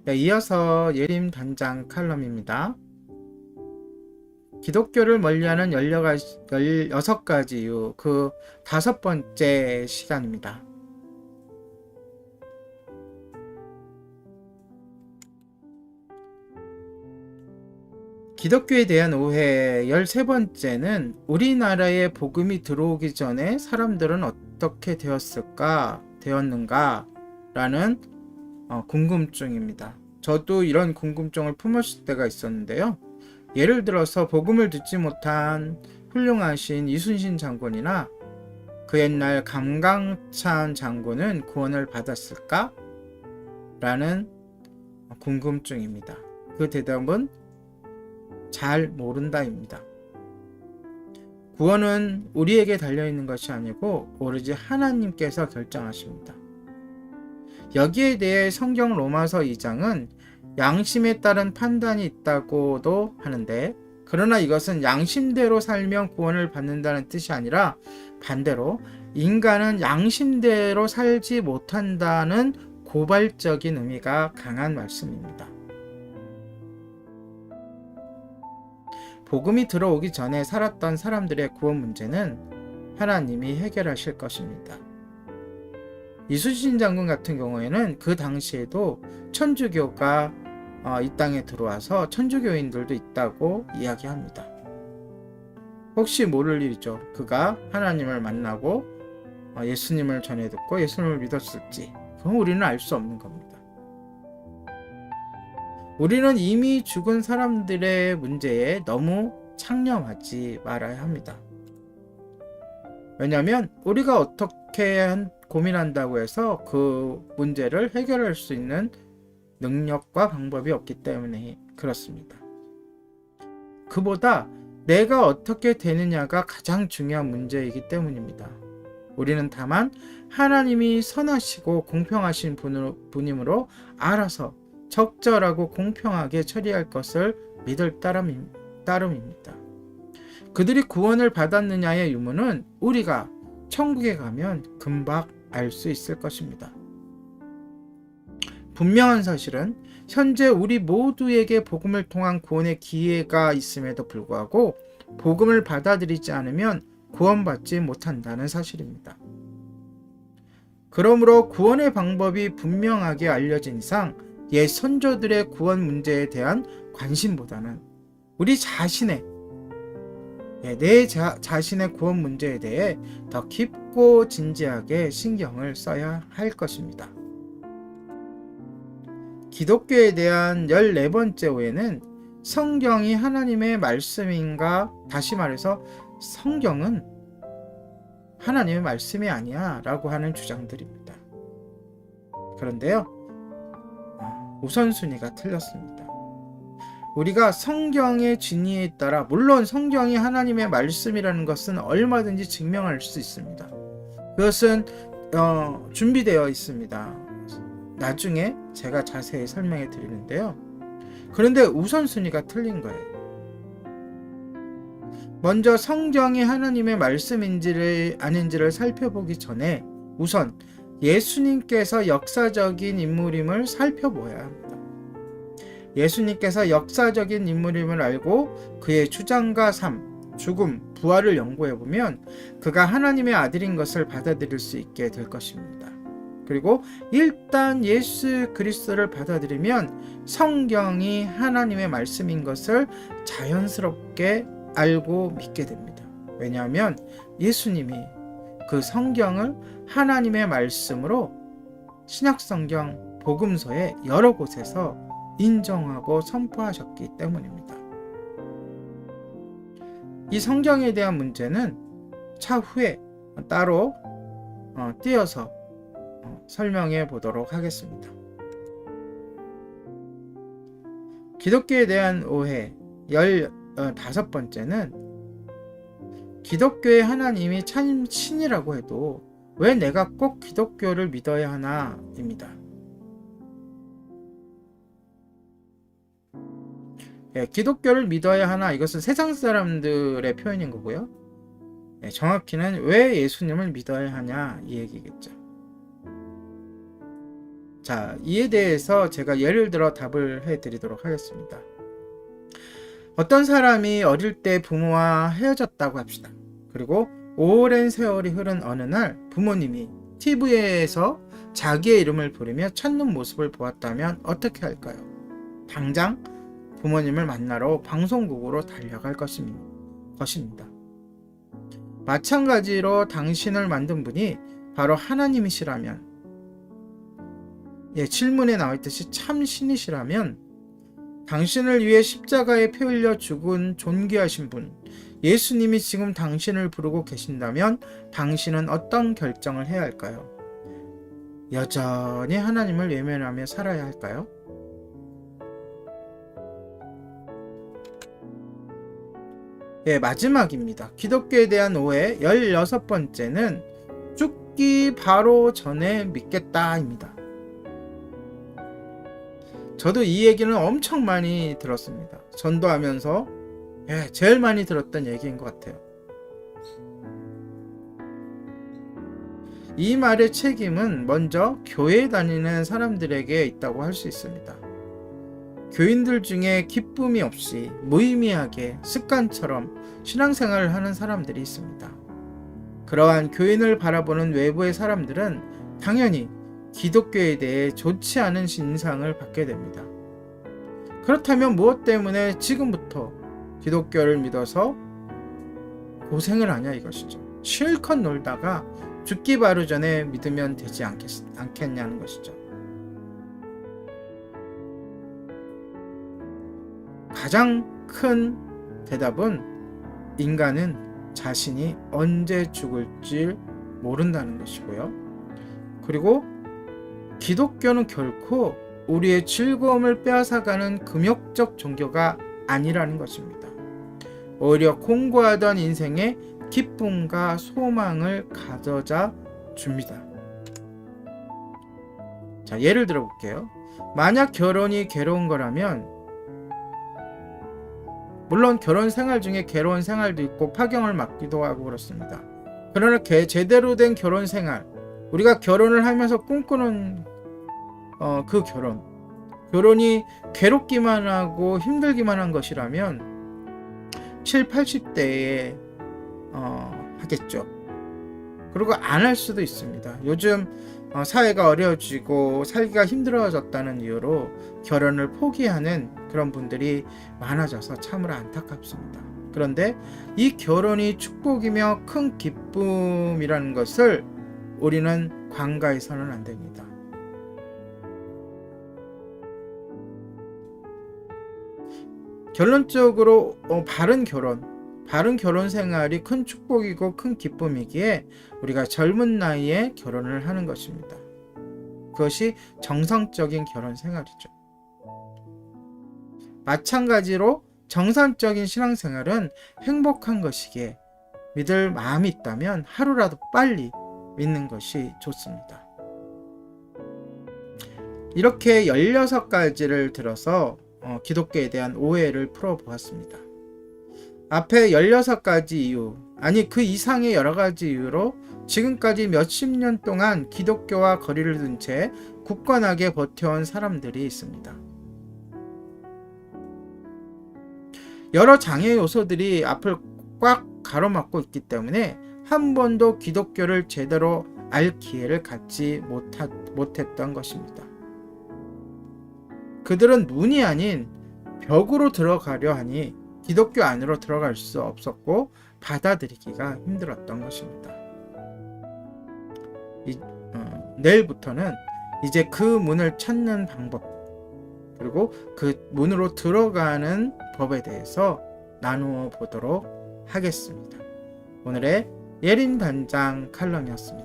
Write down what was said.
네, 이어서 예림 단장 칼럼입니다. 기독교를 멀리하는 16가지 이유, 그 5번째 시간입니다. 기독교에 대한 오해 13번째는 우리나라에 복음이 들어오기 전에 사람들은 어떻게 되었는가 라는 궁금증입니다. 저도 이런 궁금증을 품었을 때가 있었는데요. 예를 들어서 복음을 듣지 못한 훌륭하신 이순신 장군이나 그 옛날 감강찬 장군은 구원을 받았을까? 라는 궁금증입니다. 그 대답은 잘 모른다입니다. 구원은 우리에게 달려있는 것이 아니고 오로지 하나님께서 결정하십니다. 여기에 대해 성경 로마서 2장은 양심에 따른 판단이 있다고도 하는데, 그러나 이것은 양심대로 살면 구원을 받는다는 뜻이 아니라 반대로 인간은 양심대로 살지 못한다는 고발적인 의미가 강한 말씀입니다. 복음이 들어오기 전에 살았던 사람들의 구원 문제는 하나님이 해결하실 것입니다. 이순신 장군 같은 경우에는 그 당시에도 천주교가 이 땅에 들어와서 천주교인들도 있다고 이야기합니다. 혹시 모를 일이죠. 그가 하나님을 만나고 예수님을 전해 듣고 예수님을 믿었을지, 그건 우리는 알 수 없는 겁니다. 우리는 이미 죽은 사람들의 문제에 너무 창념하지 말아야 합니다. 왜냐하면 우리가 어떻게 고민한다고 해서 그 문제를 해결할 수 있는 능력과 방법이 없기 때문에 그렇습니다. 그보다 내가 어떻게 되느냐가 가장 중요한 문제이기 때문입니다. 우리는 다만 하나님이 선하시고 공평하신 분이므로 알아서 적절하고 공평하게 처리할 것을 믿을 따름입니다. 그들이 구원을 받았느냐의 유무는 우리가 천국에 가면 금방 알 수 있을 것입니다. 분명한 사실은 현재 우리 모두에게 복음을 통한 구원의 기회가 있음에도 불구하고 복음을 받아들이지 않으면 구원받지 못한다는 사실입니다. 그러므로 구원의 방법이 분명하게 알려진 이상 옛 선조들의 구원 문제에 대한 관심보다는 우리 자신의 내 자신의 구원 문제에 대해 더 깊고 진지하게 신경을 써야 할 것입니다. 기독교에 대한 14번째 오해는 성경이 하나님의 말씀인가, 다시 말해서 성경은 하나님의 말씀이 아니야 라고 하는 주장들입니다. 그런데요, 우선순위가 틀렸습니다. 우리가 성경의 진리에 따라, 물론 성경이 하나님의 말씀이라는 것은 얼마든지 증명할 수 있습니다. 그것은 준비되어 있습니다. 나중에 제가 자세히 설명해 드리는데요. 그런데 우선순위가 틀린 거예요. 먼저 성경이 하나님의 말씀인지를 아닌지를 살펴보기 전에 우선 예수님께서 역사적인 인물임을 살펴보아야 합니다. 예수님께서 역사적인 인물임을 알고 그의 주장과 삶, 죽음, 부활을 연구해보면 그가 하나님의 아들인 것을 받아들일 수 있게 될 것입니다. 그리고 일단 예수 그리스도를 받아들이면 성경이 하나님의 말씀인 것을 자연스럽게 알고 믿게 됩니다. 왜냐하면 예수님이 그 성경을 하나님의 말씀으로 신약성경 복음서의 여러 곳에서 인정하고 선포하셨기 때문입니다. 이 성경에 대한 문제는 차후에 따로 띄어서 설명해 보도록 하겠습니다. 기독교에 대한 오해 15번째는 기독교의 하나님이 참 신이라고 해도 왜 내가 꼭 기독교를 믿어야 하나 입니다. 기독교를 믿어야 하나, 이것은 세상 사람들의 표현인 거고요. 정확히는 왜 예수님을 믿어야 하냐 이 얘기겠죠. 자, 이에 대해서 제가 예를 들어 답을 해드리도록 하겠습니다. 어떤 사람이 어릴 때 부모와 헤어졌다고 합시다. 그리고 오랜 세월이 흐른 어느 날 부모님이 TV에서 자기의 이름을 부르며 찾는 모습을 보았다면 어떻게 할까요? 당장 부모님을 만나러 방송국으로 달려갈 것입니다. 마찬가지로 당신을 만든 분이 바로 하나님이시라면, 질문에 나와 있듯이 참 신이시라면, 당신을 위해 십자가에 피 흘려 죽은 존귀하신 분, 예수님이 지금 당신을 부르고 계신다면 당신은 어떤 결정을 해야 할까요? 여전히 하나님을 외면하며 살아야 할까요? 마지막입니다. 기독교에 대한 오해 16번째는 죽기 바로 전에 믿겠다입니다. 저도 이 얘기는 엄청 많이 들었습니다. 전도하면서 제일 많이 들었던 얘기인 것 같아요. 이 말의 책임은 먼저 교회 다니는 사람들에게 있다고 할 수 있습니다. 교인들 중에 기쁨이 없이 무의미하게 습관처럼 신앙생활을 하는 사람들이 있습니다. 그러한 교인을 바라보는 외부의 사람들은 당연히 기독교에 대해 좋지 않은 인상을 받게 됩니다. 그렇다면 무엇 때문에 지금부터 기독교를 믿어서 고생을 하냐 이것이죠. 실컷 놀다가 죽기 바로 전에 믿으면 되지 않겠냐는 것이죠. 가장 큰 대답은 인간은 자신이 언제 죽을지 모른다는 것이고요. 그리고 기독교는 결코 우리의 즐거움을 빼앗아가는 금욕적 종교가 아니라는 것입니다. 오히려 공고하던 인생에 기쁨과 소망을 가져다 줍니다. 자, 예를 들어 볼게요. 만약 결혼이 괴로운 거라면, 물론 결혼 생활 중에 괴로운 생활도 있고 파경을 맞기도 하고 그렇습니다. 그러나 제대로 된 결혼 생활, 우리가 결혼을 하면서 꿈꾸는 그 결혼이 괴롭기만 하고 힘들기만 한 것이라면 7, 80대에 하겠죠. 그리고 안 할 수도 있습니다. 요즘 사회가 어려워지고 살기가 힘들어졌다는 이유로 결혼을 포기하는 그런 분들이 많아져서 참으로 안타깝습니다. 그런데 이 결혼이 축복이며 큰 기쁨이라는 것을 우리는 간과해서는 안 됩니다. 결론적으로 바른 결혼 생활이 큰 축복이고 큰 기쁨이기에 우리가 젊은 나이에 결혼을 하는 것입니다. 그것이 정상적인 결혼 생활이죠. 마찬가지로 정상적인 신앙생활은 행복한 것이기에 믿을 마음이 있다면 하루라도 빨리 믿는 것이 좋습니다. 이렇게 16가지를 들어서 기독교에 대한 오해를 풀어보았습니다. 앞에 16가지 이유, 아니 그 이상의 여러 가지 이유로 지금까지 몇십 년 동안 기독교와 거리를 둔 채 굳건하게 버텨온 사람들이 있습니다. 여러 장애 요소들이 앞을 꽉 가로막고 있기 때문에 한 번도 기독교를 제대로 알 기회를 갖지 못했던 것입니다. 그들은 문이 아닌 벽으로 들어가려 하니 기독교 안으로 들어갈 수 없었고 받아들이기가 힘들었던 것입니다. 내일부터는 이제 그 문을 찾는 방법, 그리고 그 문으로 들어가는 법에 대해서 나누어 보도록 하겠습니다. 오늘의 예린 단장 칼럼이었습니다.